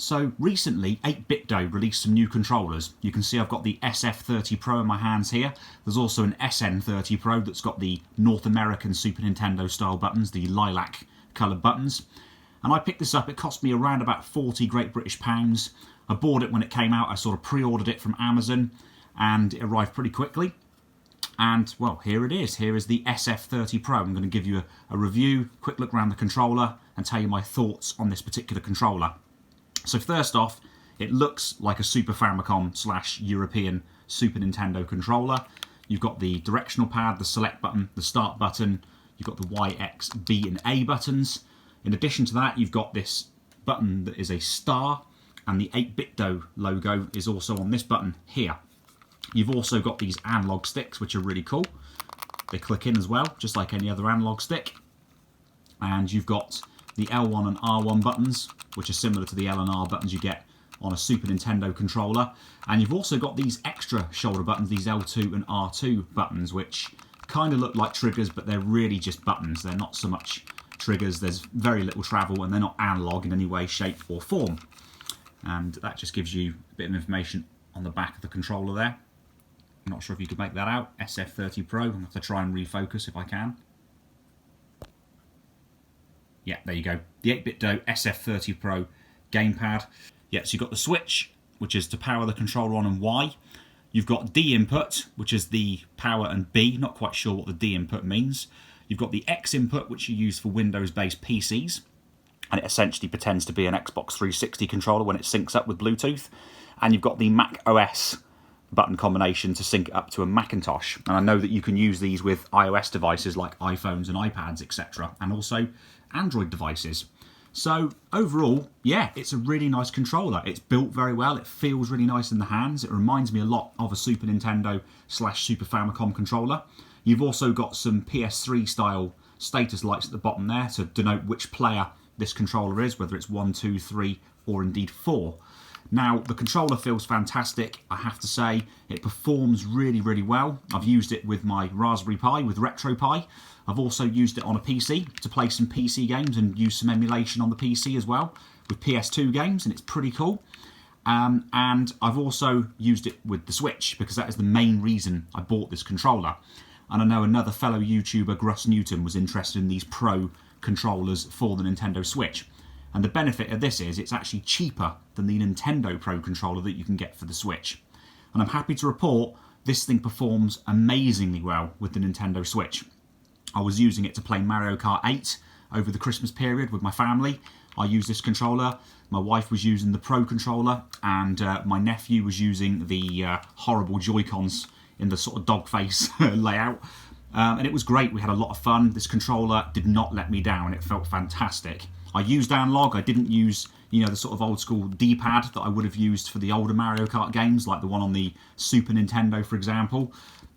So recently 8BitDo released some new controllers. You can see I've got the SF3Pro in my hands here. There's also an SN30Pro that's got the North American Super Nintendo style buttons, the lilac coloured buttons. And I picked this up, it cost me around about 40 Great British pounds. I bought it when it came out, I sort of pre-ordered it from Amazon and it arrived pretty quickly. And well, here it is. Here is the SF3Pro. I'm going to give you a review, quick look around the controller and tell you my thoughts on this particular controller. So first off, it looks like a Super Famicom / European Super Nintendo controller. You've got the directional pad, the select button, the start button. You've got the Y, X, B and A buttons. In addition to that, you've got this button that is a star, and the 8BitDo logo is also on this button here. You've also got these analog sticks, which are really cool. They click in as well, just like any other analog stick. And you've got the L1 and R1 buttons, which are similar to the L and R buttons you get on a Super Nintendo controller. And you've also got these extra shoulder buttons, these L2 and R2 buttons, which kind of look like triggers, but they're really just buttons. They're not so much triggers. There's very little travel, and they're not analog in any way, shape or form. And that just gives you a bit of information on the back of the controller there. I'm not sure if you could make that out. SF3Pro. I'm going to have to try and refocus if I can. Yeah, there you go. The 8BitDo SF3Pro gamepad. Yeah, so you've got the switch, which is to power the controller on, and Y. You've got D input, which is the power, and B. Not quite sure what the D input means. You've got the X input, which you use for Windows-based PCs. And it essentially pretends to be an Xbox 360 controller when it syncs up with Bluetooth. And you've got the Mac OS button combination to sync it up to a Macintosh. And I know that you can use these with iOS devices like iPhones and iPads, etc. And also Android devices. So overall, yeah, it's a really nice controller. It's built very well. It feels really nice in the hands. It reminds me a lot of a Super Nintendo / Super Famicom controller. You've also got some PS3 style status lights at the bottom there to denote which player this controller is, whether it's 1, 2, 3 or indeed 4. Now, the controller feels fantastic, I have to say. It performs really, really well. I've used it with my Raspberry Pi, with RetroPie. I've also used it on a PC to play some PC games and use some emulation on the PC as well with PS2 games, and it's pretty cool. And I've also used it with the Switch because that is the main reason I bought this controller. And I know another fellow YouTuber, Gruss Newton, was interested in these Pro controllers for the Nintendo Switch. And the benefit of this is it's actually cheaper than the Nintendo Pro controller that you can get for the Switch. And I'm happy to report this thing performs amazingly well with the Nintendo Switch. I was using it to play Mario Kart 8 over the Christmas period with my family. I used this controller. My wife was using the Pro controller, and my nephew was using the horrible Joy-Cons in the sort of dog face layout. And it was great. We had a lot of fun. This controller did not let me down. It felt fantastic. I used analog. I didn't use, the sort of old school D-pad that I would have used for the older Mario Kart games, like the one on the Super Nintendo, for example.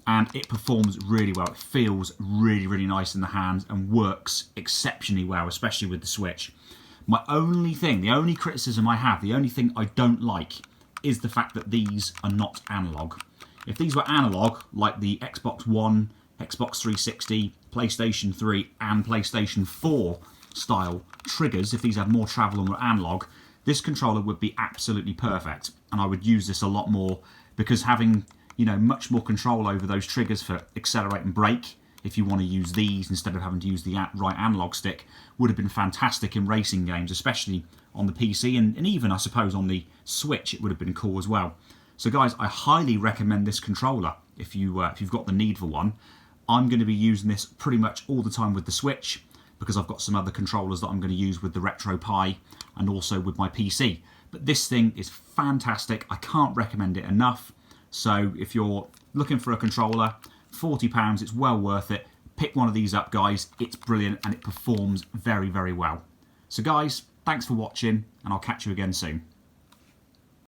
And it performs really well. It feels really, really nice in the hands and works exceptionally well, especially with the Switch. My only thing, the only criticism I have, the only thing I don't like is the fact that these are not analog. If these were analog, like the Xbox One, Xbox 360, PlayStation 3 and PlayStation 4 style triggers, if these had more travel and were analog, this controller would be absolutely perfect. And I would use this a lot more because having, much more control over those triggers for accelerate and brake, if you want to use these instead of having to use the right analog stick, would have been fantastic in racing games, especially on the PC and even, I suppose, on the Switch it would have been cool as well. So guys, I highly recommend this controller if you've got the need for one. I'm going to be using this pretty much all the time with the Switch because I've got some other controllers that I'm going to use with the RetroPie and also with my PC. But this thing is fantastic. I can't recommend it enough. So if you're looking for a controller, £40, it's well worth it. Pick one of these up, guys. It's brilliant and it performs very, very well. So guys, thanks for watching and I'll catch you again soon.